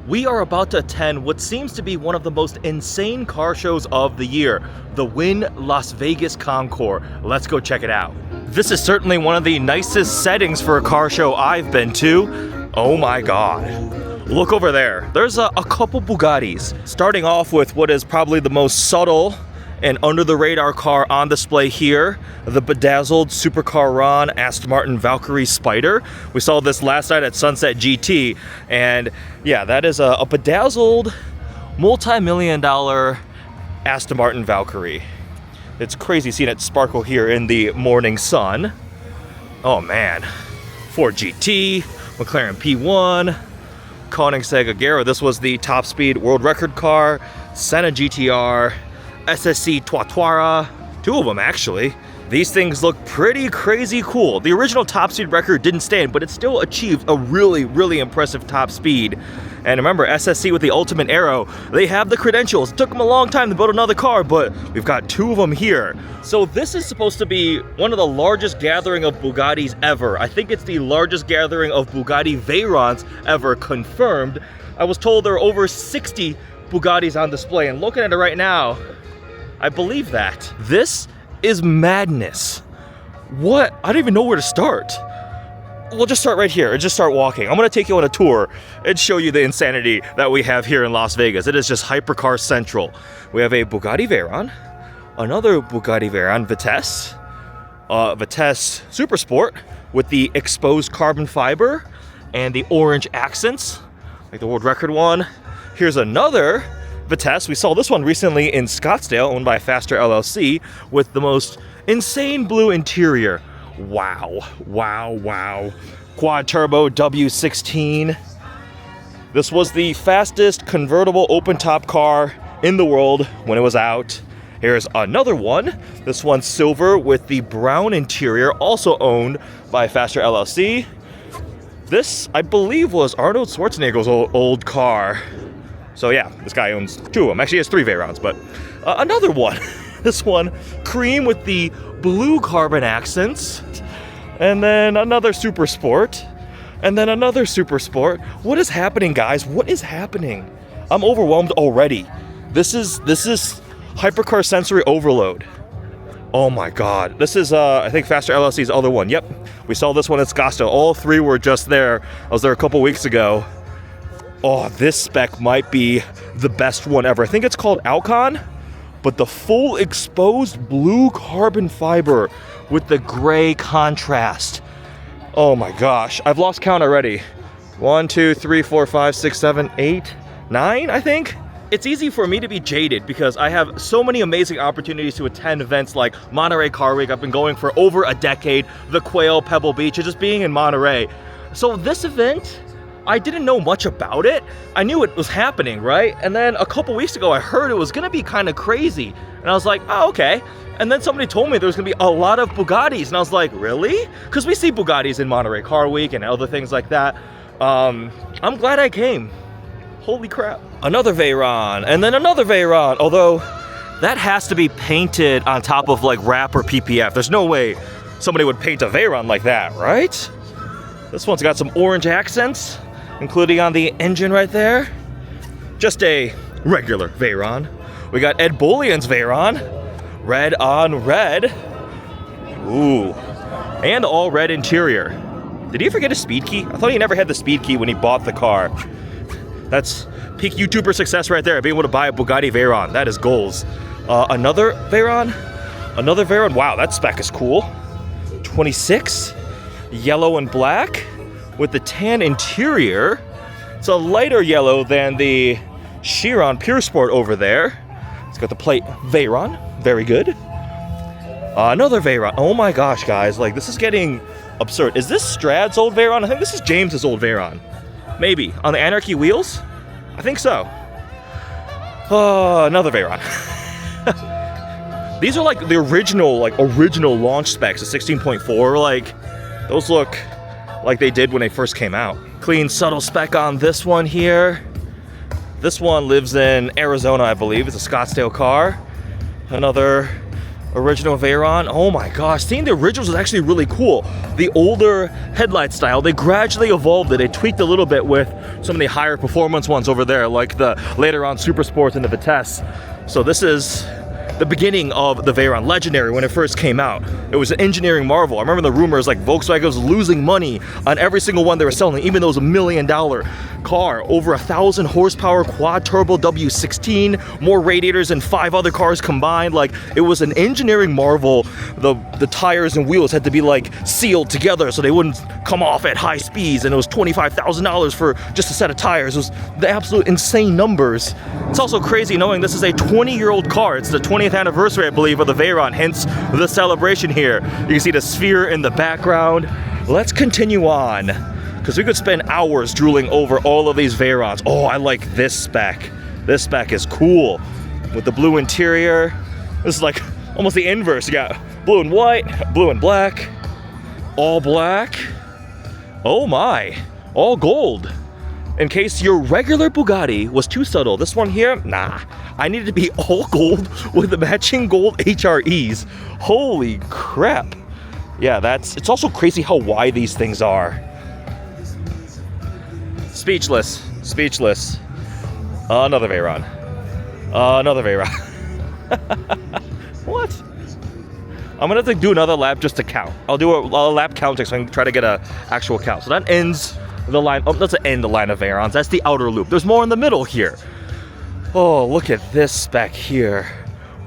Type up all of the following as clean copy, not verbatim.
We are about to attend what seems to be one of the most insane car shows of the year, the Las Vegas Concours. Let's go check it out. This is certainly one of the nicest settings for a car show I've been to. Oh my God. Look over there. There's a couple Bugattis. Starting off with what is probably the most subtle and under the radar car on display here, the bedazzled supercar Ron Aston Martin Valkyrie Spider. We saw this last night at Sunset GT, and yeah, that is a bedazzled multi-million-dollar Aston Martin Valkyrie. It's crazy seeing it sparkle here in the morning sun. Oh man, Ford GT, McLaren P1, Koenigsegg Agera. This was the top speed world record car, Senna GTR, SSC Tuatara, two of them actually. These things look pretty crazy cool. The original top speed record didn't stand, but it still achieved a really impressive top speed. And remember, SSC with the Ultimate Aero, they have the credentials. It took them a long time to build another car, but we've got two of them here. So this is supposed to be one of the largest gathering of Bugattis ever. I think it's the largest gathering of Bugatti Veyrons ever confirmed. I was told there are over 60 Bugattis on display, and looking at it right now, I believe that. This is madness. What? I don't even know where to start. We'll just start right here and just start walking. I'm gonna take you on a tour and show you the insanity that we have here in Las Vegas. It is just hypercar central. We have a Bugatti Veyron, another Bugatti Veyron Vitesse, Vitesse Super Sport with the exposed carbon fiber and the orange accents, like the world record one. Here's another Vitesse. We saw this one recently in Scottsdale, owned by Faster LLC, with the most insane blue interior. Wow. Quad turbo W16. This was the fastest convertible open top car in the world when it was out. Here's another one. This one's silver with the brown interior, also owned by Faster LLC. This, I believe, was Arnold Schwarzenegger's old car. So yeah, this guy owns two of them. Actually, he has three Veyrons, but another one. This one, cream with the blue carbon accents. And then another Super Sport. And then another Super Sport. What is happening, guys? What is happening? I'm overwhelmed already. This is hypercar sensory overload. Oh my God. This is, I think, Faster LLC's other one. Yep, we saw this one at Scottsdale. All three were just there. I was there a couple weeks ago. Oh, this spec might be the best one ever. I think it's called Alcon, but the full exposed blue carbon fiber with the gray contrast. Oh my gosh, I've lost count already. 1, 2, 3, 4, 5, 6, 7, 8, 9, I think. It's easy for me to be jaded because I have so many amazing opportunities to attend events like Monterey Car Week. I've been going for over a decade, the Quail, Pebble Beach, and just being in Monterey. So this event, I didn't know much about it. I knew it was happening, right? And then a couple weeks ago, I heard it was gonna be kind of crazy. And I was like, oh, okay. And then somebody told me there was gonna be a lot of Bugattis. And I was like, really? Because we see Bugattis in Monterey Car Week and other things like that. I'm glad I came. Holy crap. Another Veyron, and then another Veyron. Although, that has to be painted on top of like wrap or PPF. There's no way somebody would paint a Veyron like that, right? This one's got some orange accents, including on the engine right there. Just a regular Veyron. We got Ed Bullion's Veyron. Red on red. Ooh. And all red interior. Did he forget a speed key? I thought he never had the speed key when he bought the car. That's peak YouTuber success right there, being able to buy a Bugatti Veyron. That is goals. Another Veyron. Another Veyron. Wow, that spec is cool. 26. Yellow and black with the tan interior. It's a lighter yellow than the Chiron Pure Sport over there. It's got the plate Veyron. Very good. Another Veyron. Oh my gosh, guys. Like, this is getting absurd. Is this Strad's old Veyron? I think this is James's old Veyron. Maybe. On the Anarchy wheels? I think so. Another Veyron. These are like the original launch specs, the 16.4. Like, those look like they did when they first came out. Clean, subtle spec on this one here. This one lives in Arizona, I believe. It's a Scottsdale car. Another Original Veyron. Oh my gosh, seeing the originals is actually really cool. The older headlight style, they gradually evolved it. They tweaked a little bit with some of the higher performance ones over there, like the later on Super Sports and the Vitesse. So this is the beginning of the Veyron, legendary when it first came out. It was an engineering marvel. I remember the rumors like Volkswagen was losing money on every single one they were selling, even though it was $1 million car, over 1,000 horsepower quad turbo W16, more radiators than 5 other cars combined. Like, it was an engineering marvel. The tires and wheels had to be like sealed together so they wouldn't come off at high speeds, and it was $25,000 for just a set of tires. It was the absolute insane numbers. It's also crazy knowing this is a 20-year-old car. It's the 20th anniversary, I believe, of the Veyron, hence the celebration here. You can see the sphere in the background. Let's continue on, because we could spend hours drooling over all of these Veyrons. Oh, I like this spec. This spec is cool. With the blue interior. This is like almost the inverse. You got blue and white, blue and black, all black. Oh my, all gold. In case your regular Bugatti was too subtle, this one here, nah. I needed to be all gold with the matching gold HREs. Holy crap. Yeah, it's also crazy how wide these things are. Speechless, speechless. Another Veyron. Another Veyron. What? I'm gonna have to do another lap just to count. I'll do a lap counting so I can try to get an actual count. So that ends the line. Oh, that's the end the line of Veyrons. That's the outer loop. There's more in the middle here. Oh, look at this spec here.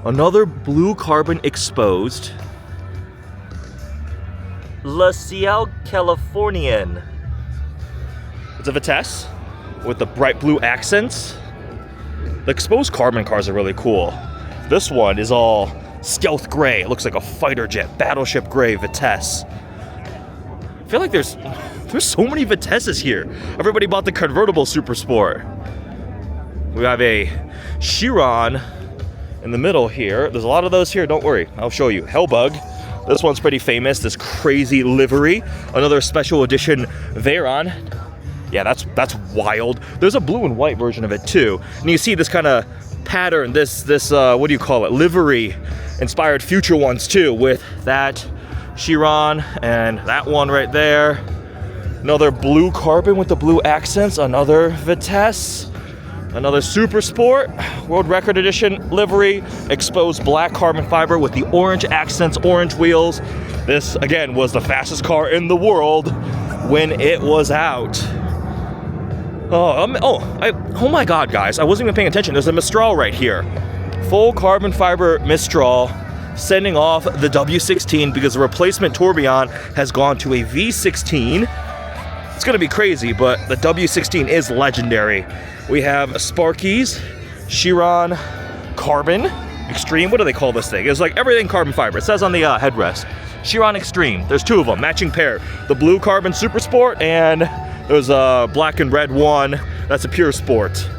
Another blue carbon exposed. La Ciel Californian. It's a Vitesse with the bright blue accents. The exposed carbon cars are really cool. This one is all stealth gray. It looks like a fighter jet, battleship gray Vitesse. I feel like there's so many Vitesses here. Everybody bought the convertible Super Sport. We have a Chiron in the middle here. There's a lot of those here, don't worry. I'll show you. Hellbug. This one's pretty famous, this crazy livery. Another special edition Veyron. Yeah, that's wild. There's a blue and white version of it too. And you see this kind of pattern, this what do you call it? Livery inspired future ones too, with that Chiron and that one right there. Another blue carbon with the blue accents, another Vitesse. Another Super Sport, World Record Edition livery, exposed black carbon fiber with the orange accents, orange wheels. This, again, was the fastest car in the world when it was out. Oh my God, guys, I wasn't even paying attention. There's a Mistral right here. Full carbon fiber Mistral, sending off the W16 because the replacement Tourbillon has gone to a V16. It's gonna be crazy, but the W16 is legendary. We have Sparky's Chiron Carbon Extreme. What do they call this thing? It's like everything carbon fiber. It says on the headrest. Chiron Extreme. There's two of them, matching pair. The blue carbon Super Sport, and there's a black and red one. That's a Pure Sport.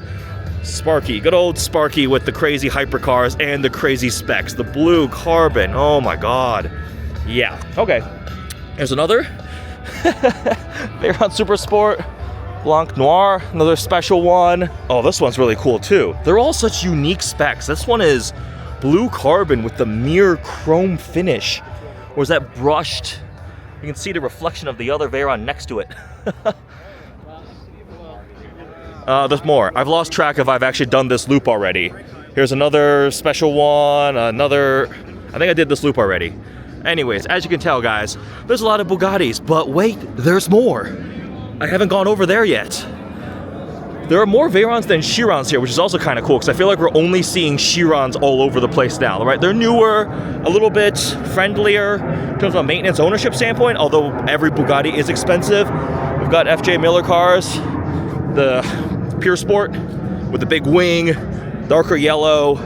Sparky, good old Sparky with the crazy hypercars and the crazy specs. The blue carbon. Oh my God. Yeah. Okay. There's another. Veyron Super Sport. Blanc Noir, another special one. Oh, this one's really cool too. They're all such unique specs. This one is blue carbon with the mirror chrome finish. Or is that brushed? You can see the reflection of the other Veyron next to it. There's more. I've lost track if I've actually done this loop already. Here's another special one, I think I did this loop already. Anyways, as you can tell, guys, there's a lot of Bugattis, but wait, there's more. I haven't gone over there yet. There are more Veyrons than Chirons here, which is also kind of cool, because I feel like we're only seeing Chirons all over the place now, right? They're newer, a little bit friendlier in terms of a maintenance ownership standpoint, although every Bugatti is expensive. We've got FJ Miller cars, the Pure Sport with the big wing, darker yellow.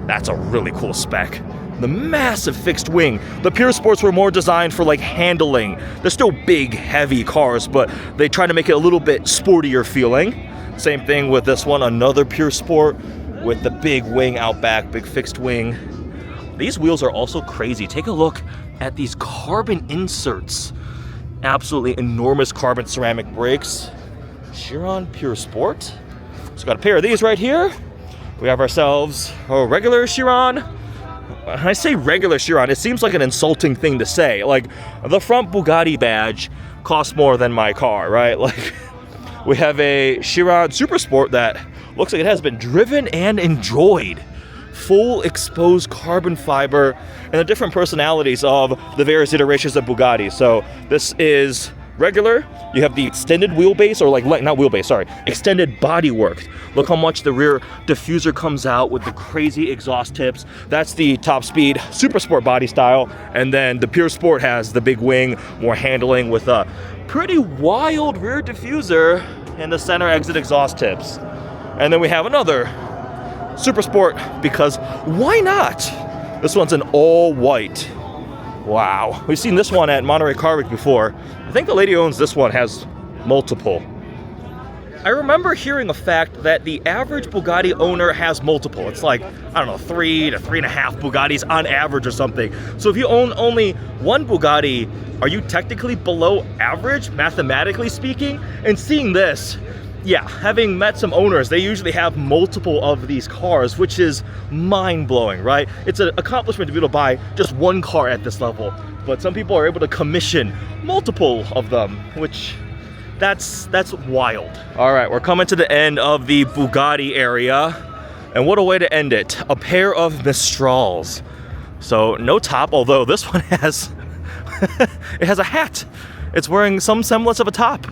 That's a really cool spec. The massive fixed wing. The Pure Sports were more designed for like handling. They're still big, heavy cars, but they try to make it a little bit sportier feeling. Same thing with this one, another Pure Sport with the big wing out back, big fixed wing. These wheels are also crazy. Take a look at these carbon inserts. Absolutely enormous carbon ceramic brakes. Chiron Pure Sport. So got a pair of these right here. We have ourselves a regular Chiron. when I say regular Chiron, it seems like an insulting thing to say. Like, the front Bugatti badge costs more than my car, right? Like, we have a Chiron Super Sport that looks like it has been driven and enjoyed. Full exposed carbon fiber and the different personalities of the various iterations of Bugatti. So this is regular. You have the extended wheelbase, or like, not wheelbase, sorry, extended bodywork. Look how much the rear diffuser comes out with the crazy exhaust tips. That's the top speed Super Sport body style. And then the Pure Sport has the big wing, more handling with a pretty wild rear diffuser and the center exit exhaust tips. And then we have another Super Sport, because why not? This one's an all white. Wow. We've seen this one at Monterey Car Week before. I think the lady who owns this one has multiple. I remember hearing a fact that the average Bugatti owner has multiple. It's like, I don't know, 3 to 3.5 Bugattis on average or something. So if you own only one Bugatti, are you technically below average, mathematically speaking? And seeing this, yeah, having met some owners, they usually have multiple of these cars, which is mind-blowing, right? It's an accomplishment to be able to buy just one car at this level, but some people are able to commission multiple of them, which that's wild. All right, we're coming to the end of the Bugatti area, and what a way to end it. A pair of Mistrals. So no top, although this one has, it has a hat. It's wearing some semblance of a top.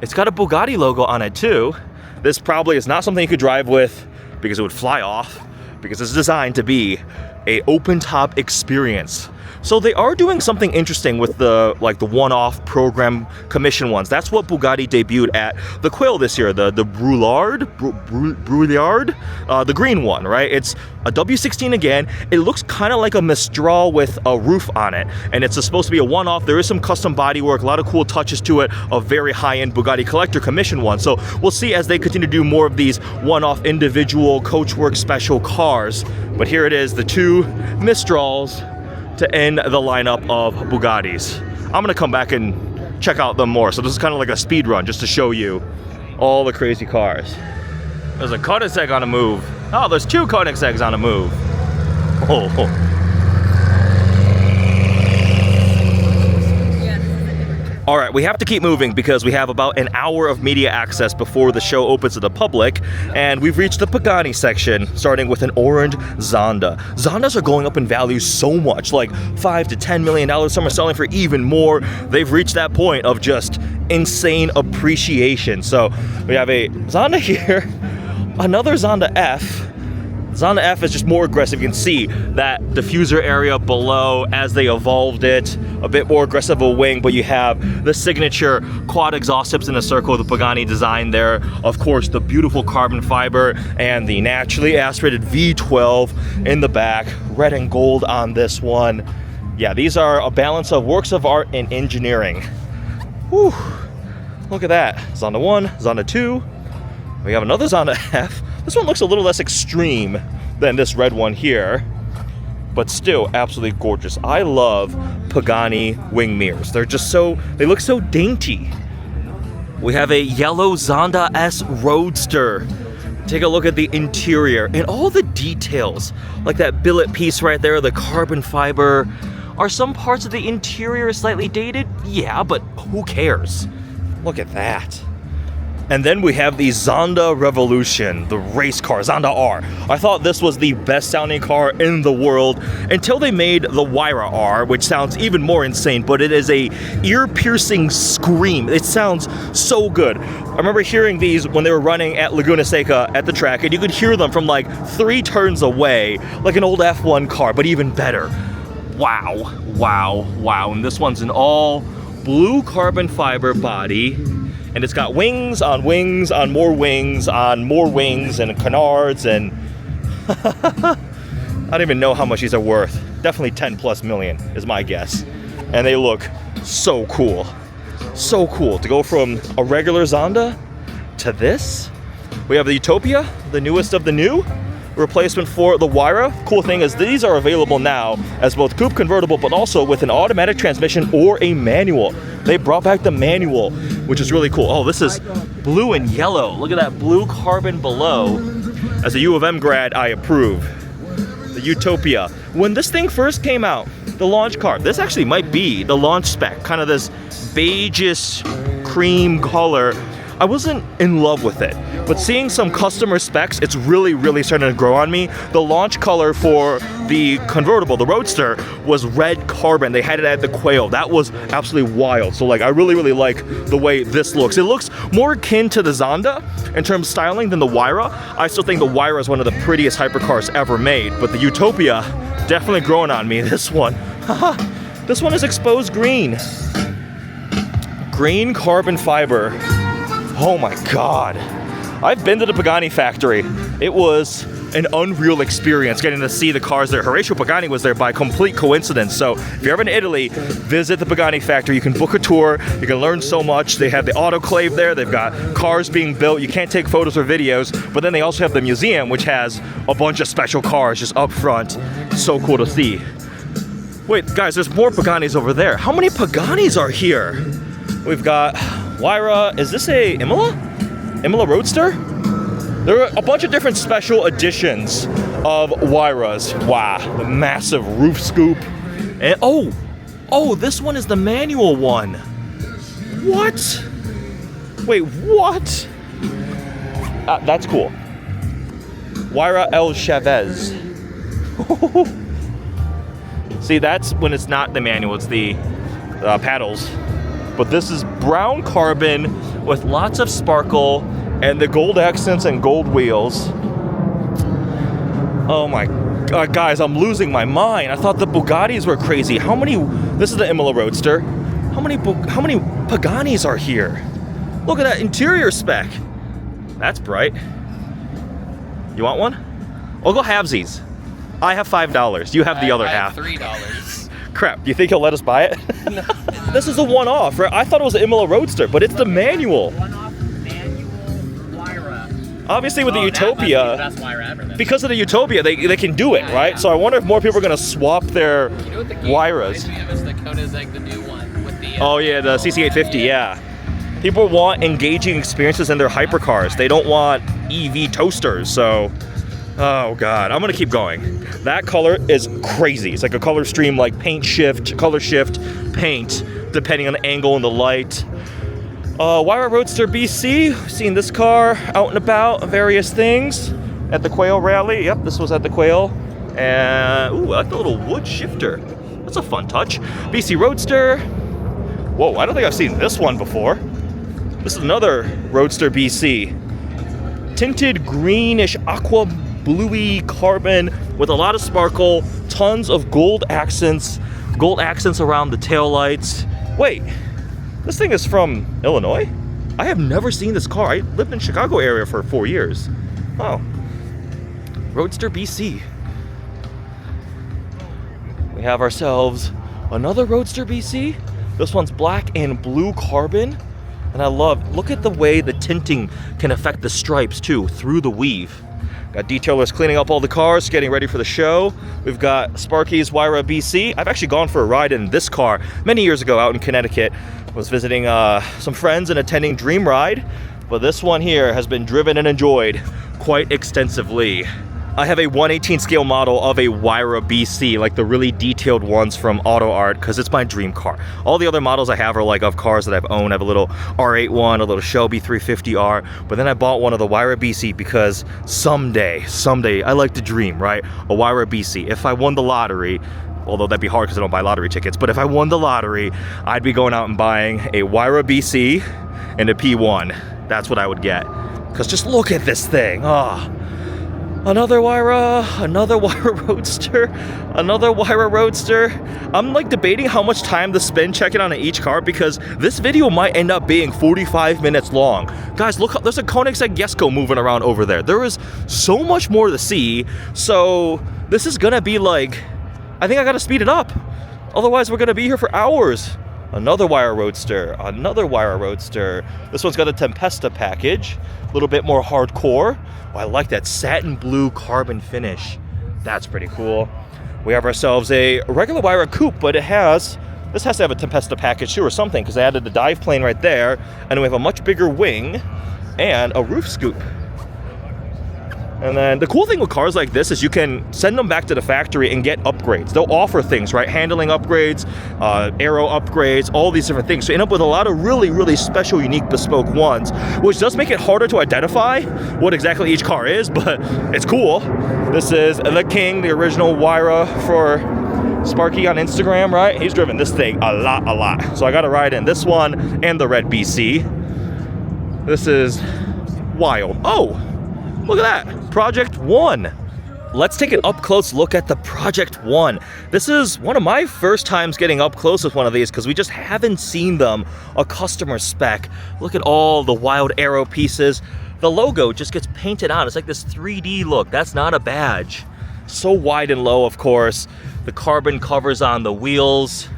It's got a Bugatti logo on it too. This probably is not something you could drive with because it would fly off, because it's designed to be an open top experience. So they are doing something interesting with the one-off program commission ones. That's what Bugatti debuted at the Quail this year, the Brouillard, the green one, right? It's a W16 again. It looks kind of like a Mistral with a roof on it, and it's supposed to be a one-off. There is some custom bodywork, a lot of cool touches to it, a very high-end Bugatti collector commission one. So we'll see as they continue to do more of these one-off individual coachwork special cars. But here it is, the two Mistrals to end the lineup of Bugattis. I'm gonna come back and check out them more. So this is kind of like a speed run just to show you all the crazy cars. There's a Koenigsegg on a move. Oh, there's two Koenigsegg's on a move. Oh. All right, we have to keep moving because we have about an hour of media access before the show opens to the public, and we've reached the Pagani section, starting with an orange Zonda. Zondas are going up in value so much, like $5 to $10 million. Some are selling for even more. They've reached that point of just insane appreciation. So we have a Zonda here, another Zonda F. Zonda F is just more aggressive. You can see that diffuser area below as they evolved it, a bit more aggressive a wing, but you have the signature quad exhaust tips in a circle, the Pagani design there. Of course, the beautiful carbon fiber and the naturally aspirated V12 in the back, red and gold on this one. Yeah, these are a balance of works of art and engineering. Whew, look at that. Zonda 1, Zonda 2. We have another Zonda F. This one looks a little less extreme than this red one here, but still absolutely gorgeous. I love Pagani wing mirrors. They're just they look so dainty. We have a yellow Zonda S Roadster. Take a look at the interior and all the details, like that billet piece right there, the carbon fiber. Are some parts of the interior slightly dated? Yeah, but who cares? Look at that. And then we have the Zonda Revolution, the race car, Zonda R. I thought this was the best sounding car in the world until they made the Huayra R, which sounds even more insane, but it is a ear-piercing scream. It sounds so good. I remember hearing these when they were running at Laguna Seca at the track, and you could hear them from like 3 turns away, like an old F1 car, but even better. Wow, wow, wow. And this one's an all blue carbon fiber body. And it's got wings on wings on more wings on more wings and canards, and I don't even know how much these are worth. Definitely 10 plus million is my guess. And they look so cool. So cool to go from a regular Zonda to this. We have the Utopia, the newest of the new, replacement for the Huayra. Cool thing is these are available now as both coupe convertible, but also with an automatic transmission or a manual. They brought back the manual, which is really cool. Oh, this is blue and yellow. Look at that blue carbon below. As a U of M grad, I approve. The the Utopia. When this thing first came out, the launch car, this actually might be the launch spec, kind of this beigeish cream color. I wasn't in love with it, but seeing some customer specs, it's really, really starting to grow on me. The launch color for the convertible, the Roadster, was red carbon. They had it at the Quail. That was absolutely wild. So like, I really, really like the way this looks. It looks more akin to the Zonda in terms of styling than the Huayra. I still think the Huayra is one of the prettiest hypercars ever made, but the Utopia, definitely growing on me. This one, this one is exposed green. Green carbon fiber. Oh my God. I've been to the Pagani factory. It was an unreal experience getting to see the cars there. Horatio Pagani was there by complete coincidence. So if you're ever in Italy, visit the Pagani factory. You can book a tour. You can learn so much. They have the autoclave there. They've got cars being built. You can't take photos or videos, but then they also have the museum, which has a bunch of special cars just up front. So cool to see. Wait, guys, there's more Paganis over there. How many Paganis are here? We've got Huayra. Is this a Imola? Imola Roadster? There are a bunch of different special editions of Huayras. Wow, the massive roof scoop. And oh, this one is the manual one. What? Wait, what? That's cool. Huayra El Chavez. See, that's when it's not the manual, it's the paddles. But this is brown carbon with lots of sparkle and the gold accents and gold wheels. Oh my God, guys, I'm losing my mind. I thought the Bugattis were crazy. How many, this is the Imola Roadster. How many Paganis are here? Look at that interior spec. That's bright. You want one? I'll go halvesies. I have $5. You have the other half. $3. Crap, do you think he'll let us buy it? No. This is a one-off, right? I thought it was an Imola Roadster, but it's the manual. One-off manual Huayra. Obviously with the Utopia, that must be the best Huayra ever, then. because of the Utopia, they can do it, right? Yeah. So I wonder if more people are going to swap their You know what the game Huayras. reminds me of is the Koenigsegg, the new one with the. Oh yeah, the CC850, yeah. People want engaging experiences in their hypercars. They don't want EV toasters, so... Oh God, I'm gonna keep going. That color is crazy. It's like a color stream, like paint shift, color shift, paint, depending on the angle and the light. Huayra Roadster BC, seen this car out and about, various things. At the Quail Rally, yep, this was at the Quail. And, ooh, I like the little wood shifter. That's a fun touch. BC Roadster. Whoa, I don't think I've seen this one before. This is another Roadster BC. Tinted greenish aqua bluey carbon with a lot of sparkle, tons of gold accents around the taillights. Wait, this thing is from Illinois? I have never seen this car. I lived in Chicago area for 4 years. Oh, Roadster BC. We have ourselves another Roadster BC. This one's black and blue carbon. And I love, look at the way the tinting can affect the stripes too, through the weave. Got detailers cleaning up all the cars, getting ready for the show. We've got Sparky's Huayra BC. I've actually gone for a ride in this car many years ago out in Connecticut. Was visiting some friends and attending Dream Ride. But this one here has been driven and enjoyed quite extensively. I have a 1/18 scale model of a Huayra BC, like the really detailed ones from Auto Art, because it's my dream car. All the other models I have are like of cars that I've owned. I have a little R8 one, a little Shelby 350R, but then I bought one of the Huayra BC because someday, I like to dream, right? A Huayra BC. If I won the lottery, although that'd be hard because I don't buy lottery tickets, but if I won the lottery, I'd be going out and buying a Huayra BC and a P1. That's what I would get. Because just look at this thing. Oh. Another Huayra, another Huayra Roadster, another Huayra Roadster. I'm like debating how much time to spend checking on each car because this video might end up being 45 minutes long. Guys, look, there's a Koenigsegg Jesko moving around over there. There is so much more to see. So this is gonna be like, I think I gotta speed it up. Otherwise we're gonna be here for hours. Another Huayra Roadster, another Huayra Roadster. This one's got a Tempesta package, a little bit more hardcore. Oh, I like that satin blue carbon finish. That's pretty cool. We have ourselves a regular Huayra coupe, but this has to have a Tempesta package too or something because I added the dive plane right there, and we have a much bigger wing and a roof scoop. And then the cool thing with cars like this is you can send them back to the factory and get upgrades. They'll offer things, right? Handling upgrades, aero upgrades, all these different things. So you end up with a lot of really, really special, unique, bespoke ones, which does make it harder to identify what exactly each car is, but it's cool. This is the King, the original Huayra for Sparky on Instagram, right? He's driven this thing a lot. So I got to ride in this one and the red BC. This is wild. Oh, look at that. Project One. Let's take an up-close look at the Project One. This is one of my first times getting up close with one of these because we just haven't seen them a customer spec. Look at all the wild aero pieces. The logo just gets painted on. It's like this 3D look. That's not a badge. So wide and low, of course. The carbon covers on the wheels,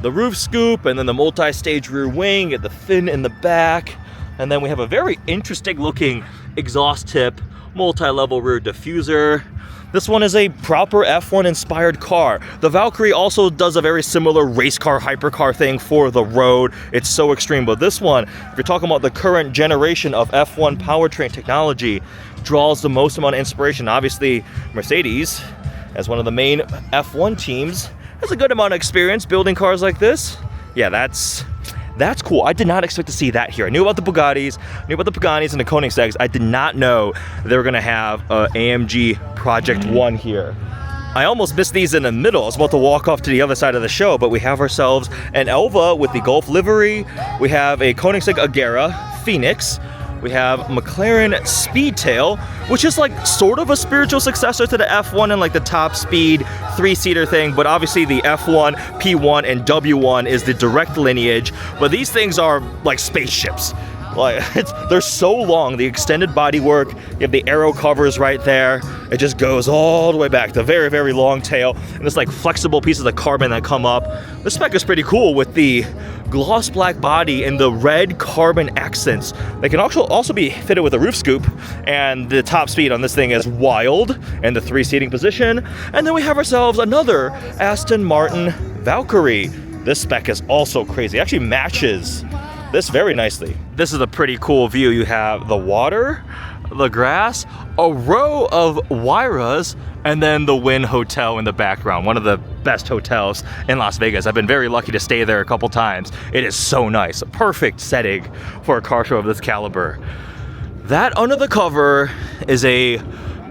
the roof scoop, and then the multi-stage rear wing and the fin in the back. And then we have a very interesting looking exhaust tip, multi-level rear diffuser. This one is a proper F1 inspired car. The Valkyrie also does a very similar race car, hypercar thing for the road. It's so extreme, but this one, if you're talking about the current generation of F1 powertrain technology, draws the most amount of inspiration. Obviously, Mercedes, as one of the main F1 teams, has a good amount of experience building cars like this. Yeah, that's cool. I did not expect to see that here. I knew about the Bugattis, knew about the Paganis and the Koenigseggs. I did not know they were gonna have a AMG Project One here. I almost missed these in the middle. I was about to walk off to the other side of the show, but we have ourselves an Elva with the Golf livery. We have a Koenigsegg Agera Phoenix. We have McLaren Speedtail, which is like sort of a spiritual successor to the F1 and like the top speed 3-seater thing, but obviously the F1, P1, and W1 is the direct lineage, but these things are like spaceships. Like they're so long, the extended bodywork, you have the aero covers right there, it just goes all the way back, the very, very long tail, and it's like flexible pieces of carbon that come up. The spec is pretty cool with the gloss black body and the red carbon accents. They can also be fitted with a roof scoop, and the top speed on this thing is wild, and the 3-seating position. And then we have ourselves another Aston Martin Valkyrie. This spec is also crazy. It actually matches this very nicely. This is a pretty cool view. You have the water, the grass, a row of Huayras, and then the Wynn Hotel in the background. One of the best hotels in Las Vegas. I've been very lucky to stay there a couple times. It is so nice. A perfect setting for a car show of this caliber. That under the cover is a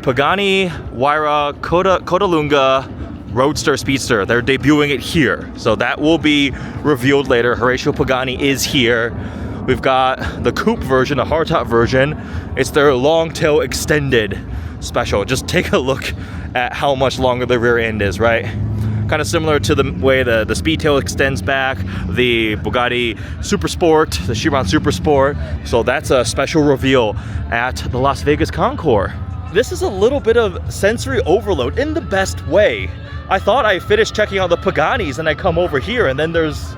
Pagani Huayra Codalunga Roadster Speedster. They're debuting it here, so that will be revealed later. Horatio Pagani is here. We've got the coupe version, the hardtop version. It's their long tail extended special. Just take a look at how much longer the rear end is, right? Kind of similar to the way the Speedtail extends back, the Bugatti Super Sport, the Chiron Super Sport. So that's a special reveal at the Las Vegas Concours. This is a little bit of sensory overload in the best way. I thought I finished checking out the Paganis and I come over here and then there's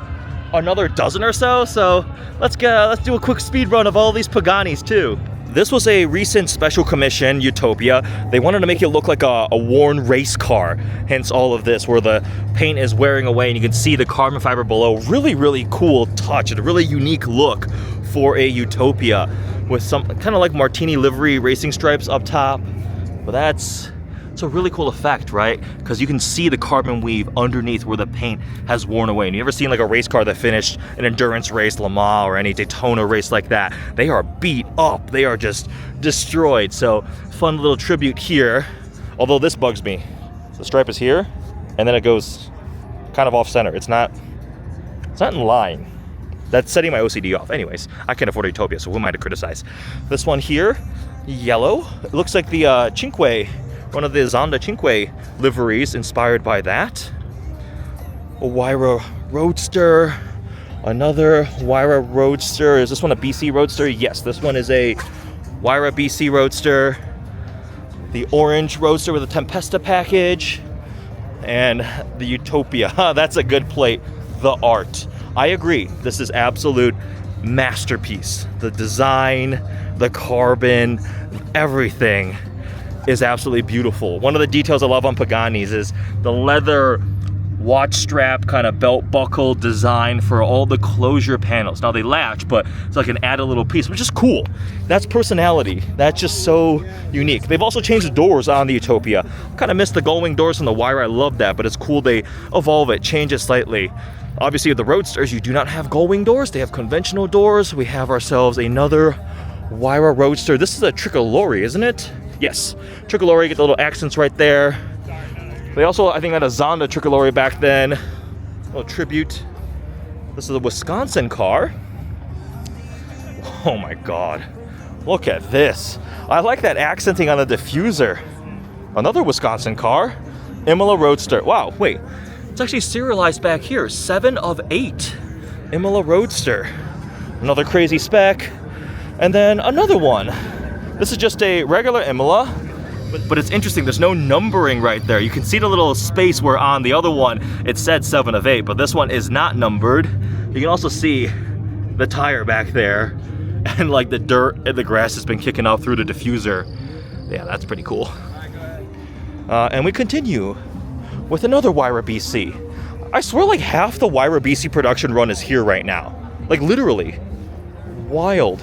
another dozen or so. So let's do a quick speed run of all these Paganis too. This was a recent special commission, Utopia. They wanted to make it look like a worn race car, hence all of this, where the paint is wearing away and you can see the carbon fiber below. Really, really cool touch and a really unique look for a Utopia with some kind of like martini livery racing stripes up top. But it's a really cool effect, right? Because you can see the carbon weave underneath where the paint has worn away. And you ever seen like a race car that finished an endurance race, Le Mans, or any Daytona race like that? They are beat up. They are just destroyed. So fun little tribute here. Although this bugs me. The stripe is here, and then it goes kind of off center. It's not in line. That's setting my OCD off. Anyways, I can't afford a Utopia, so who am I to criticize? This one here, yellow. It looks like the Cinque, one of the Zonda Cinque liveries inspired by that. A Huayra Roadster, another Huayra Roadster. Is this one a BC Roadster? Yes, this one is a Huayra BC Roadster. The orange Roadster with a Tempesta package. And the Utopia. That's a good plate. The art. I agree. This is absolute masterpiece. The design, the carbon, everything is absolutely beautiful. One of the details I love on Paganis is the leather watch strap kind of belt buckle design for all the closure panels. Now they latch, but it's like an added little piece, which is cool. That's personality. That's just so unique. They've also changed the doors on the Utopia. Kind of missed the gull wing doors on the Huayra. I love that, but it's cool they evolve it, change it slightly. Obviously with the Roadsters, you do not have gull wing doors. They have conventional doors. We have ourselves another Huayra Roadster. This is a Tricolore, isn't it? Yes, Tricolore, get the little accents right there. They also, I think, had a Zonda Tricolore back then. A little tribute. This is a Wisconsin car. Oh my God. Look at this. I like that accenting on the diffuser. Another Wisconsin car. Imola Roadster. Wow, wait. It's actually serialized back here. 7 of 8. Imola Roadster. Another crazy spec. And then another one. This is just a regular Imola. But it's interesting, there's no numbering right there. You can see the little space where on the other one it said 7 of 8, but this one is not numbered. You can also see the tire back there, and like the dirt and the grass has been kicking off through the diffuser. Yeah, that's pretty cool. And we continue with another Huayra BC. I swear like half the Huayra BC production run is here right now. Like literally. Wild.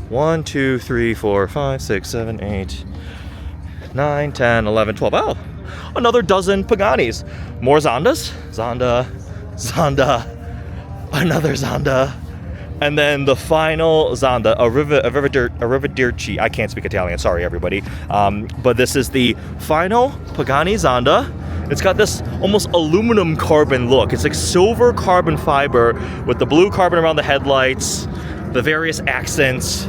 1, 2, 3, 4, 5, 6, 7, 8... 9, 10, 11, 12. Oh, another dozen Paganis. More Zondas. Zonda, another Zonda. And then the final Zonda, Arrivederci. I can't speak Italian, sorry everybody. But this is the final Pagani Zonda. It's got this almost aluminum carbon look. It's like silver carbon fiber with the blue carbon around the headlights, the various accents,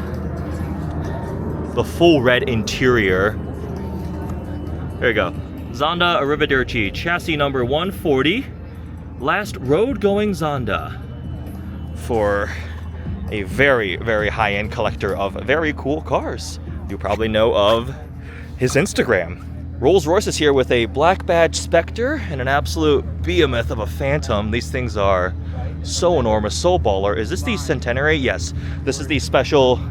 the full red interior. There you go. Zonda Arrivederci, chassis number 140. Last road-going Zonda. For a very, very high-end collector of very cool cars. You probably know of his Instagram. Rolls-Royce is here with a black badge Spectre and an absolute behemoth of a Phantom. These things are so enormous, so baller. Is this the Centenary? Yes. This is the special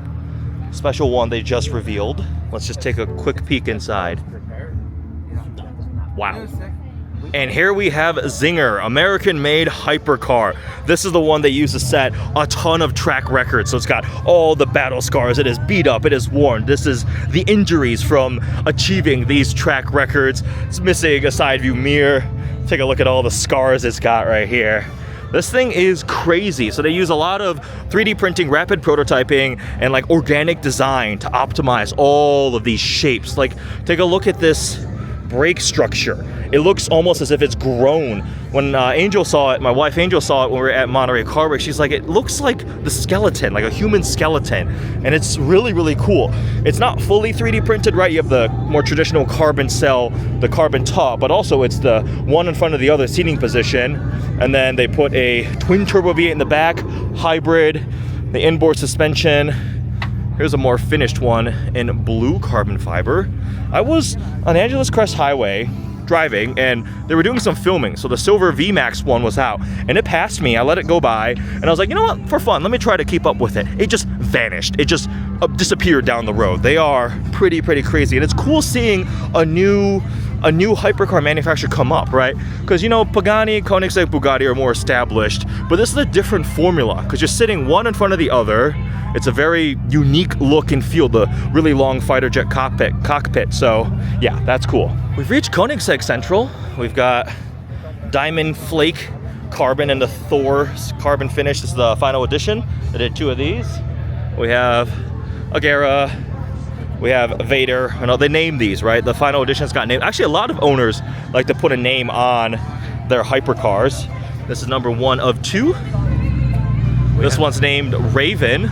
one they just revealed. Let's just take a quick peek inside. Wow. And here we have Czinger, American-made hypercar. This is the one they use to set a ton of track records. So it's got all the battle scars. It is beat up. It is worn. This is the injuries from achieving these track records. It's missing a side view mirror. Take a look at all the scars it's got right here. This thing is crazy. So they use a lot of 3D printing, rapid prototyping, and like organic design to optimize all of these shapes. Like, take a look at this brake structure. It looks almost as if it's grown. When Angel saw it, my wife Angel saw it when we were at Monterey Car Week, she's like, it looks like the skeleton, like a human skeleton. And it's really, really cool. It's not fully 3D printed, right? You have the more traditional carbon cell, the carbon top, but also it's the one in front of the other seating position. And then they put a twin turbo V8 in the back, hybrid, the inboard suspension. Here's a more finished one in blue carbon fiber. I was on Angeles Crest Highway driving and they were doing some filming. So the silver VMAX one was out and it passed me. I let it go by and I was like, you know what, for fun, let me try to keep up with it. It just vanished. It just disappeared down the road. They are pretty crazy. And it's cool seeing a new hypercar manufacturer come up, right? Because, you know, Pagani, Koenigsegg, Bugatti are more established, but this is a different formula because you're sitting one in front of the other. It's a very unique look and feel, the really long fighter jet cockpit. So yeah, that's cool. We've reached Koenigsegg Central. We've got Diamond Flake carbon and the Thor carbon finish. This is the final edition. I did 2 of these. We have Agera. We have Vader. I know they named these, right? The final edition's got named. Actually, a lot of owners like to put a name on their hypercars. This is number 1 of 2. This one's named Raven.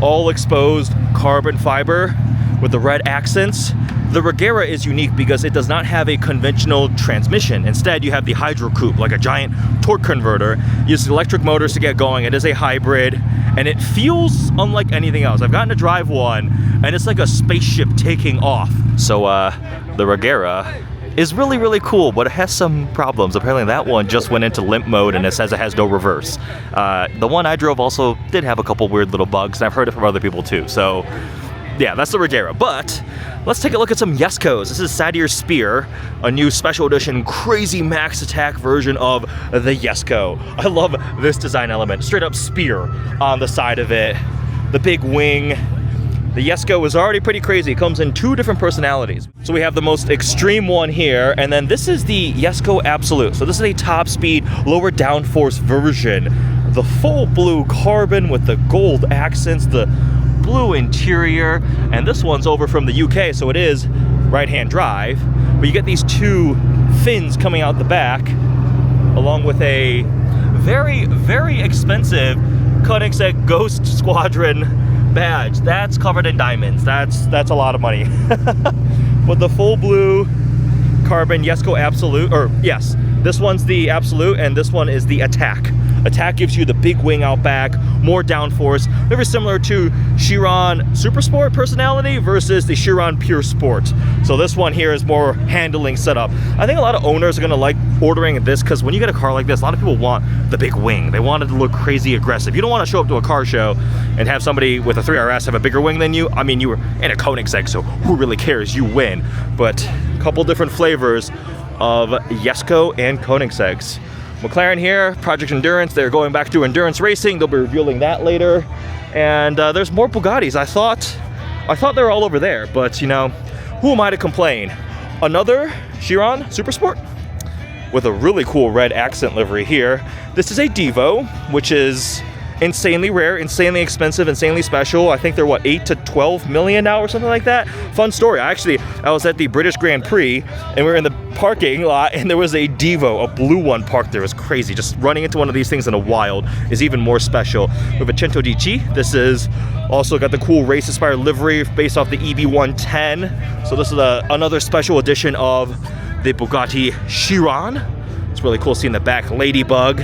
All exposed carbon fiber with the red accents. The Regera is unique because it does not have a conventional transmission. Instead, you have the Hydro Coupe, like a giant torque converter. It uses electric motors to get going. It is a hybrid, and it feels unlike anything else. I've gotten to drive one, and it's like a spaceship taking off. So the Regera is really cool, but it has some problems. Apparently that one just went into limp mode and it says it has no reverse. The one I drove also did have a couple weird little bugs, and I've heard it from other people too. So Yeah, that's the Regera. But let's take a look at some Yeskos. This is Sadir Spear, a new special edition crazy max attack version of the Yesko. I love this design element. Straight up spear on the side of it. The big wing. The Yesko is already pretty crazy. It comes in 2 different personalities. So we have the most extreme one here, and then this is the Yesko Absolute. So this is a top speed, lower downforce version. The full blue carbon with the gold accents, the blue interior, and this one's over from the UK, so it is right-hand drive. But you get these 2 fins coming out the back, along with a very, very expensive Koenigsegg Ghost Squadron badge. That's covered in diamonds. That's a lot of money. With the full blue carbon Yesko Absolute, or yes, this one's the Absolute and this one is the Attack. Attack gives you the big wing out back, more downforce, very similar to Chiron Super Sport personality versus the Chiron Pure Sport. So this one here is more handling setup. I think a lot of owners are gonna like ordering this because when you get a car like this, a lot of people want the big wing. They want it to look crazy aggressive. You don't want to show up to a car show and have somebody with a 3RS have a bigger wing than you. I mean, you were in a Koenigsegg, so who really cares? You win. But a couple different flavors of Yesko and Koenigsegg's. McLaren here, Project Endurance. They're going back to endurance racing. They'll be revealing that later. And there's more Bugattis. I thought they were all over there, but you know, who am I to complain? Another Chiron Super Sport with a really cool red accent livery here. This is a Devo, which is insanely rare, insanely expensive, insanely special. I think they're what, 8 to 12 million now or something like that. Fun story. I was at the British Grand Prix and we were in the parking lot and there was a Devo, a blue one parked there. It was crazy. Just running into one of these things in the wild is even more special. We have a Cento DC. This is also got the cool race inspired livery based off the EB110. So this is another special edition of the Bugatti Chiron. It's really cool seeing the back ladybug.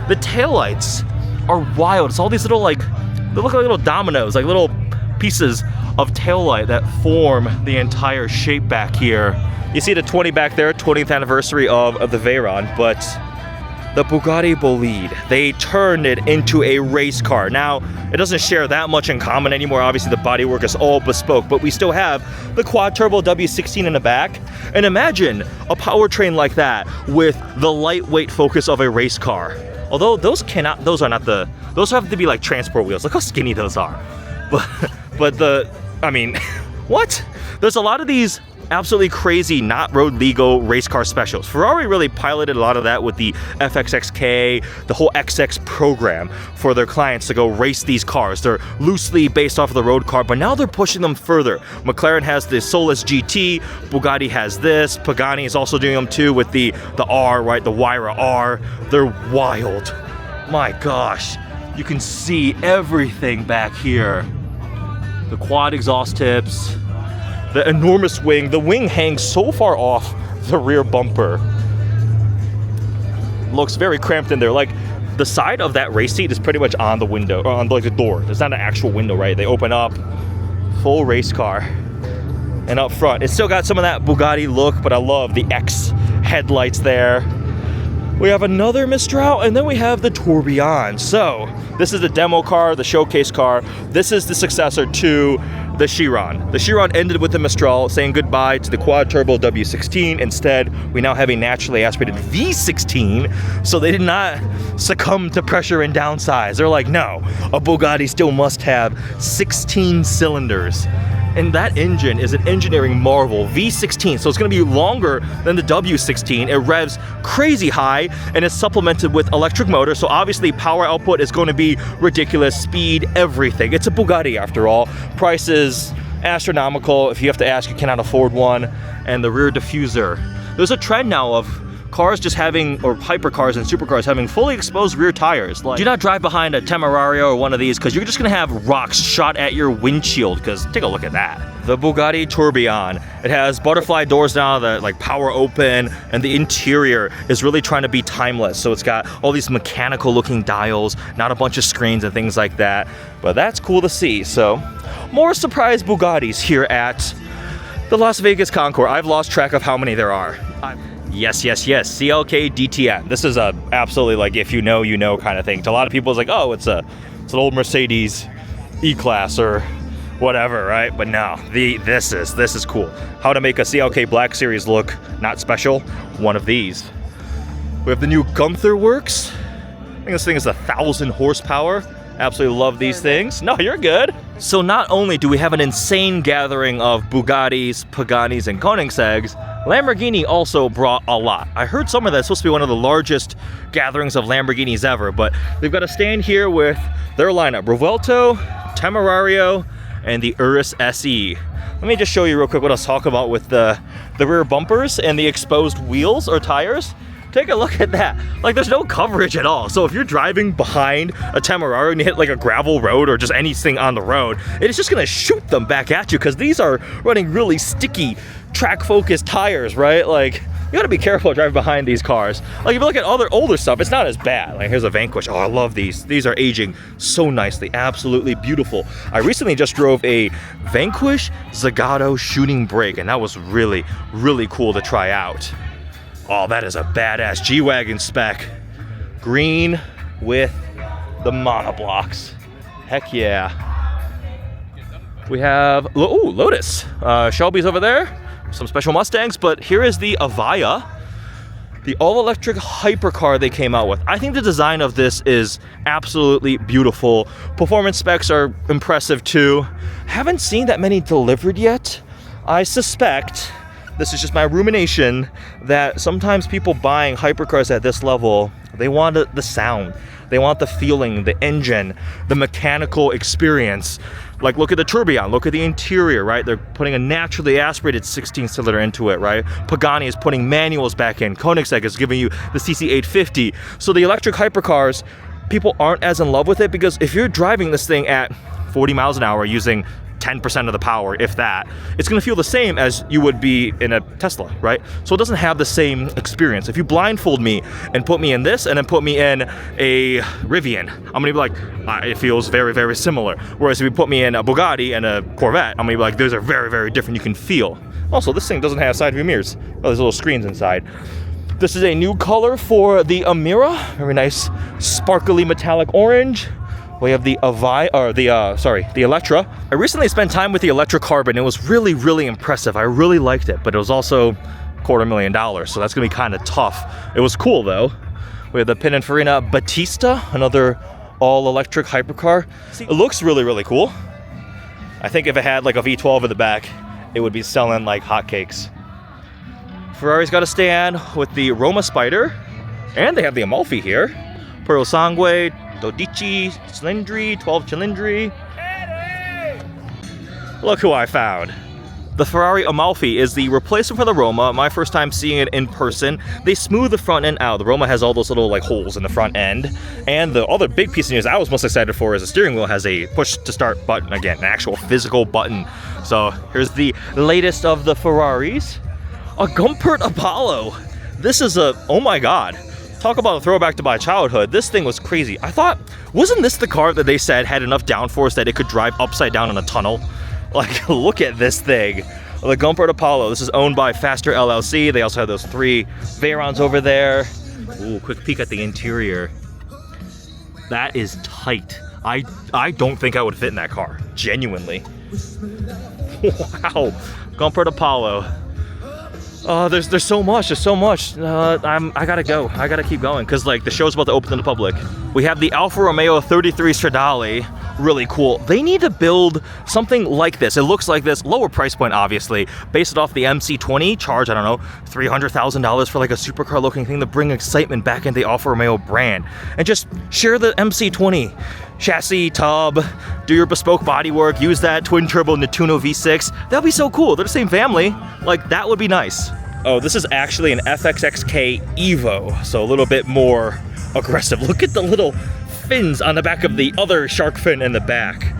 The taillights are wild. It's all these little, like, they look like little dominoes, like little pieces of taillight that form the entire shape back here. You see the 20 back there, 20th anniversary of the Veyron, but the Bugatti Bolide, they turned it into a race car. Now, it doesn't share that much in common anymore. Obviously, the bodywork is all bespoke, but we still have the quad-turbo W16 in the back. And imagine a powertrain like that with the lightweight focus of a race car. Although those have to be like transport wheels. Look how skinny those are. But I mean, what? There's a lot of these absolutely crazy, not road legal race car specials. Ferrari really piloted a lot of that with the FXXK, the whole XX program for their clients to go race these cars. They're loosely based off of the road car, but now they're pushing them further. McLaren has the Solus GT, Bugatti has this, Pagani is also doing them too with the R, right, the Huayra R. They're wild. My gosh, you can see everything back here. The quad exhaust tips, the enormous wing. The wing hangs so far off the rear bumper. Looks very cramped in there. Like, the side of that race seat is pretty much on the window, or on like the door. There's not an actual window, right? They open up. Full race car. And up front, it's still got some of that Bugatti look, but I love the X headlights there. We have another Mistral, and then we have the Tourbillon. So, this is the demo car, the showcase car. This is the successor to the Chiron. The Chiron ended with the Mistral, saying goodbye to the quad-turbo W16. Instead, we now have a naturally aspirated V16, so they did not succumb to pressure and downsize. They're like, no, a Bugatti still must have 16 cylinders. And that engine is an engineering marvel, V16, so it's gonna be longer than the W16. It revs crazy high, and it's supplemented with electric motor, so obviously power output is gonna be ridiculous, speed, everything. It's a Bugatti after all. Price is astronomical. If you have to ask, you cannot afford one. And the rear diffuser. There's a trend now of cars just having, or hypercars and supercars having fully exposed rear tires. Like, do not drive behind a Temerario or one of these because you're just gonna have rocks shot at your windshield, because take a look at that. The Bugatti Tourbillon. It has butterfly doors now that like power open, and the interior is really trying to be timeless. So it's got all these mechanical looking dials, not a bunch of screens and things like that. But that's cool to see. So more surprise Bugattis here at the Las Vegas Concours. I've lost track of how many there are. Yes, CLK DTM. This is a absolutely like if you know, you know kind of thing. To a lot of people, it's like, oh, it's an old Mercedes E-Class or whatever, right? But no, this is cool. How to make a CLK Black Series look not special? One of these. We have the new Gunther Works. I think this thing is 1,000 horsepower. Absolutely love these things. No, you're good. So not only do we have an insane gathering of Bugattis, Paganis, and Koenigseggs, Lamborghini also brought a lot. I heard somewhere that's supposed to be one of the largest gatherings of Lamborghinis ever, but they've got a stand here with their lineup: Revuelto, Temerario, and the Urus SE. Let me just show you real quick what I was talking about with the rear bumpers and the exposed wheels or tires. Take a look at that. Like, there's no coverage at all. So if you're driving behind a Temerario and you hit like a gravel road or just anything on the road, it's just gonna shoot them back at you, because these are running really sticky, track-focused tires, right? Like, you gotta be careful driving behind these cars. Like, if you look at other older stuff, it's not as bad. Like, here's a Vanquish. Oh, I love these. These are aging so nicely. Absolutely beautiful. I recently just drove a Vanquish Zagato shooting brake, and that was really, really cool to try out. Oh, that is a badass G-Wagon spec. Green with the monoblocks. Heck yeah. We have, ooh, Lotus. Shelby's over there. Some special Mustangs, but here is the Avaya, the all-electric hypercar they came out with. I think the design of this is absolutely beautiful. Performance specs are impressive too. Haven't seen that many delivered yet. I suspect, this is just my rumination, that sometimes people buying hypercars at this level, they want the sound, they want the feeling, the engine, the mechanical experience. Like, look at the Tourbillon, look at the interior, right? They're putting a naturally aspirated 16-cylinder into it, right? Pagani is putting manuals back in. Koenigsegg is giving you the CC850. So the electric hypercars, people aren't as in love with it, because if you're driving this thing at 40 miles an hour using 10% of the power, if that, it's gonna feel the same as you would be in a Tesla, right? So it doesn't have the same experience. If you blindfold me and put me in this and then put me in a Rivian, I'm gonna be like, it feels very, very similar. Whereas if you put me in a Bugatti and a Corvette, I'm gonna be like, those are very, very different. You can feel. Also, this thing doesn't have side view mirrors. Oh, there's little screens inside. This is a new color for the Amira. Very nice, sparkly metallic orange. We have the the Electra. I recently spent time with the Electra Carbon. It was really, really impressive. I really liked it, but it was also $250,000, so that's gonna be kind of tough. It was cool though. We have the Pininfarina Battista, another all-electric hypercar. It looks really, really cool. I think if it had like a V12 in the back, it would be selling like hotcakes. Ferrari's got a stand with the Roma Spider, and they have the Amalfi here. Puro Sangue, 12 Cilindri, 12 Cilindri. Look who I found. The Ferrari Amalfi is the replacement for the Roma. My first time seeing it in person. They smooth the front end out. The Roma has all those little like holes in the front end. And the other big piece of news I was most excited for is the steering wheel has a push to start button. Again, an actual physical button. So here's the latest of the Ferraris. A Gumpert Apollo. This is a, oh my God. Talk about a throwback to my childhood. This thing was crazy. I thought, wasn't this the car that they said had enough downforce that it could drive upside down in a tunnel? Like, look at this thing. The Gumpert Apollo. This is owned by Faster LLC. They also have those 3 Veyrons over there. Ooh, quick peek at the interior. That is tight. I don't think I would fit in that car. Genuinely. Wow. Gumpert Apollo. There's so much. There's so much. I gotta go. I gotta keep going because like the show's about to open to the public. We have the Alfa Romeo 33 Stradale. Really cool. They need to build something like this. It looks like this, lower price point, obviously, based it off the MC20. Charge, I don't know, $300,000 for like a supercar looking thing to bring excitement back into the Alfa Romeo brand, and just share the MC20 chassis, tub, do your bespoke bodywork, use that twin turbo Nettuno V6. That'd be so cool. They're the same family. Like, that would be nice. Oh, this is actually an FXXK Evo, so a little bit more aggressive. Look at the little fins on the back of the other shark fin in the back.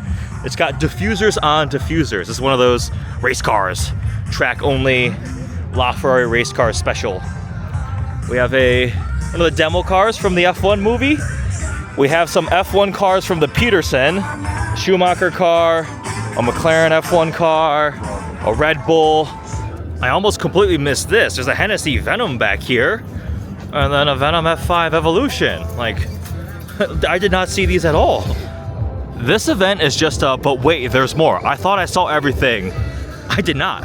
It's got diffusers on diffusers. This is one of those race cars, track only, LaFerrari race car special. We have one of the demo cars from the F1 movie. We have some F1 cars from the Peterson, a Schumacher car, a McLaren F1 car, a Red Bull. I almost completely missed this. There's a Hennessy Venom back here, and then a Venom F5 Evolution. Like, I did not see these at all. This event is just but wait, there's more. I thought I saw everything. I did not.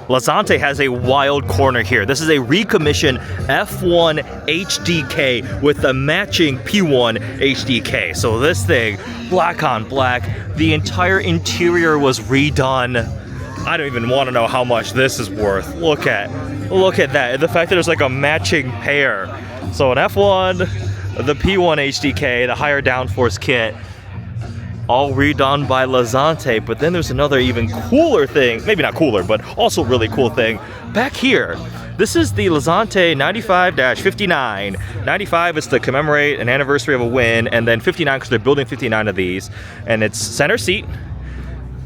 Lanzante has a wild corner here. This is a recommissioned F1 HDK with the matching P1 HDK. So this thing, black on black, the entire interior was redone. I don't even want to know how much this is worth. Look at that. The fact that there's like a matching pair. So an F1, the P1 HDK, the higher downforce kit, all redone by Lanzante. But then there's another even cooler thing, maybe not cooler, but also really cool thing back here. This is the Lanzante 95-59. 95 is to commemorate an anniversary of a win, and then 59 because they're building 59 of these. And it's center seat,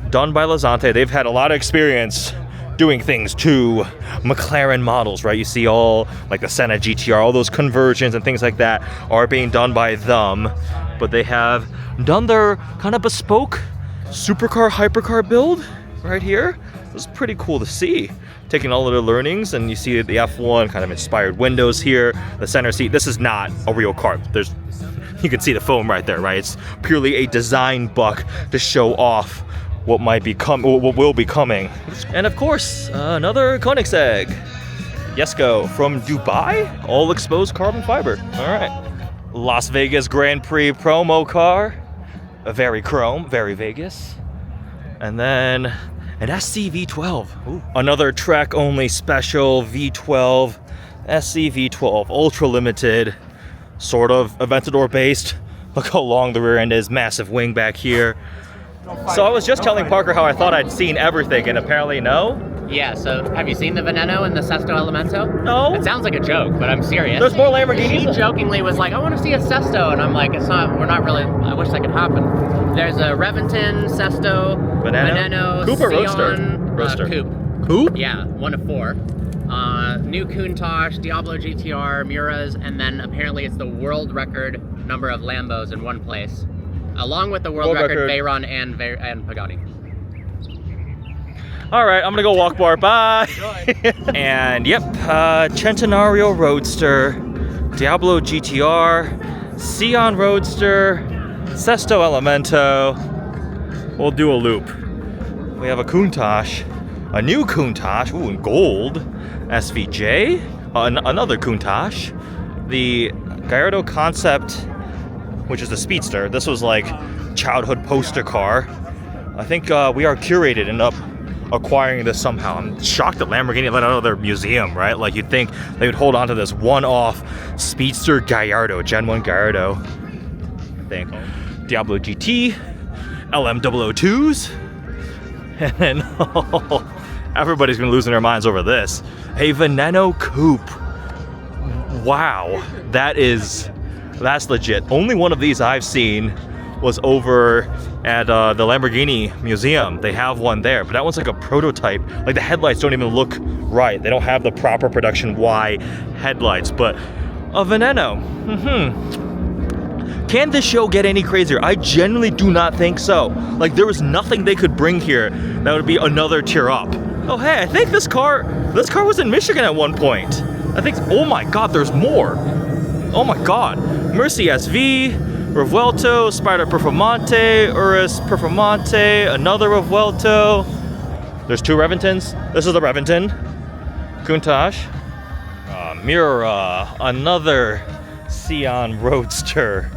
done by Lanzante. They've had a lot of experience doing things to McLaren models, right? You see all like the Senna GTR, all those conversions and things like that are being done by them, but they have done their kind of bespoke supercar hypercar build right here. It was pretty cool to see, taking all of their learnings. And you see the F1 kind of inspired windows here, the center seat. This is not a real car. You can see the foam right there, right? It's purely a design buck to show off what what will be coming. And of course, another Koenigsegg. Jesko from Dubai, all exposed carbon fiber. All right. Las Vegas Grand Prix promo car. Very chrome, very Vegas. And then an SC V12. Ooh. Another track only special V12, SC V12, ultra limited, sort of Aventador based. Look how long the rear end is, massive wing back here. So I was just telling Parker how I thought I'd seen everything, and apparently no. Yeah, so have you seen the Veneno and the Sesto Elemento? No. It sounds like a joke, but I'm serious. There's more Lamborghinis? She jokingly was like, I want to see a Sesto, and I'm like, we're not really, I wish that could happen. There's a Reventon, Sesto, Veneno, Coupe or Sion, Roadster? Coupe. Coupe? Yeah, 1 of 4. New Countach, Diablo GTR, Muras, and then apparently it's the world record number of Lambos in one place, along with the world record Veyron and Pagani. All right, I'm gonna go walk bar. Bye. And yep, Centenario Roadster, Diablo GTR, Sion Roadster, Sesto Elemento. We'll do a loop. We have a Countach, a new Countach, ooh, in gold, SVJ, another Countach, the Gallardo Concept, which is the Speedster. This was like childhood poster car. I think we are curated and up acquiring this somehow. I'm shocked that Lamborghini let out of their museum, right? Like you'd think they would hold on to this one-off Speedster Gallardo, Gen 1 Gallardo thing. Diablo GT, LM002s, and then everybody's been losing their minds over this. A Veneno Coupe. Wow, that's legit. Only one of these I've seen was over at the Lamborghini Museum. They have one there, but that one's like a prototype. Like the headlights don't even look right. They don't have the proper production Y headlights, but a Veneno. Can this show get any crazier? I genuinely do not think so. Like there was nothing they could bring here that would be another tier up. Oh hey, I think this car was in Michigan at one point. I think, oh my God, there's more. Oh my God. Mercy SV, Revuelto, Spider Performante, Urus Performante, another Revuelto. There's 2 Reventons. This is the Reventon. Countach. Mira, another Sion Roadster.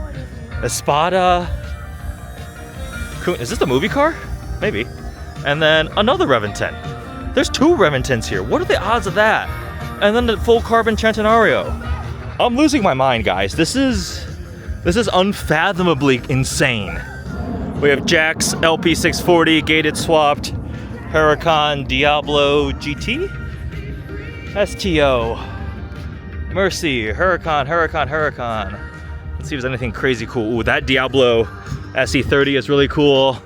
Espada. Is this the movie car? Maybe. And then another Reventon. There's 2 Reventons here. What are the odds of that? And then the full carbon Centenario. I'm losing my mind, guys. This is unfathomably insane. We have Jack's LP640 gated swapped Huracan Diablo GT, STO, Mercy, Huracan. Let's see if there's anything crazy cool. Ooh, that Diablo SE30 is really cool.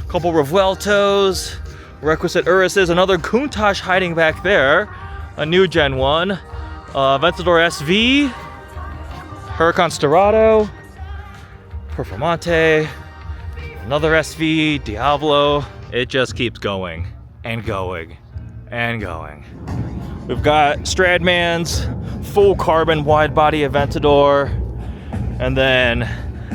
Couple Revueltos, requisite Uruses, another Countach hiding back there. A new Gen 1, Aventador SV, Huracan Storado, Performante, another SV, Diablo. It just keeps going and going and going. We've got Stradman's full carbon wide body Aventador, and then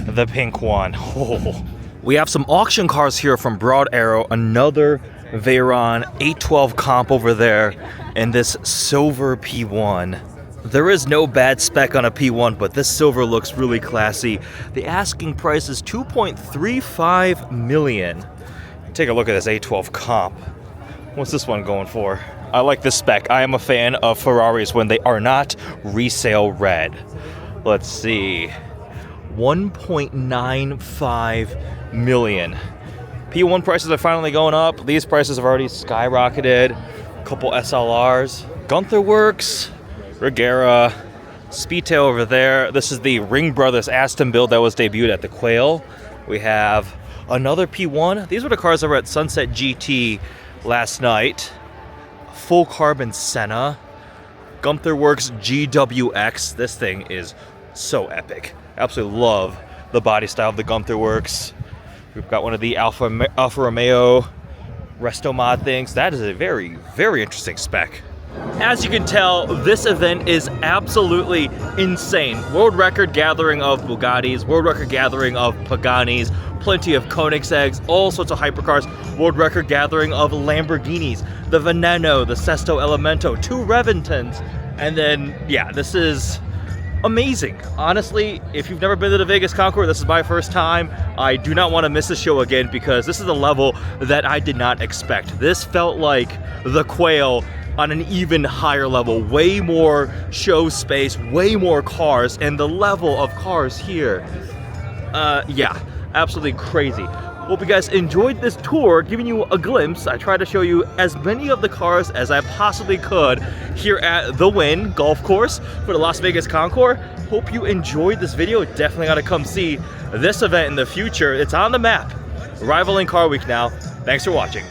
the pink one. Oh, We have some auction cars here from Broad Arrow, another Veyron 812 comp over there, and this silver P1. There is no bad spec on a P1, but this silver looks really classy. The asking price is $2.35 million. Take a look at this 812 comp. What's this one going for? I like this spec. I am a fan of Ferraris when they are not resale red. Let's see. $1.95 million. P1 prices are finally going up. These prices have already skyrocketed. A couple SLRs. Gunther Works, Regera, Speedtail over there. This is the Ring Brothers Aston build that was debuted at the Quail. We have another P1. These were the cars that were at Sunset GT last night. Full carbon Senna. Gunther Works GWX. This thing is so epic. Absolutely love the body style of the Gunther Works. We've got one of the Alfa Romeo Resto Mod things. That is a very, very interesting spec. As you can tell, this event is absolutely insane. World record gathering of Bugattis, world record gathering of Paganis, plenty of Koenigseggs, all sorts of hypercars, world record gathering of Lamborghinis, the Veneno, the Sesto Elemento, 2 Reventons, and then, yeah, this is amazing. Honestly, if you've never been to the Vegas Concours, this is my first time. I do not want to miss the show again because this is a level that I did not expect. This felt like the Quail on an even higher level. Way more show space, way more cars, and the level of cars here. Yeah, absolutely crazy. Hope you guys enjoyed this tour, giving you a glimpse. I tried to show you as many of the cars as I possibly could here at the Wynn Golf Course for the Las Vegas Concours. Hope you enjoyed this video. Definitely gotta come see this event in the future. It's on the map. Rivaling Car Week now. Thanks for watching.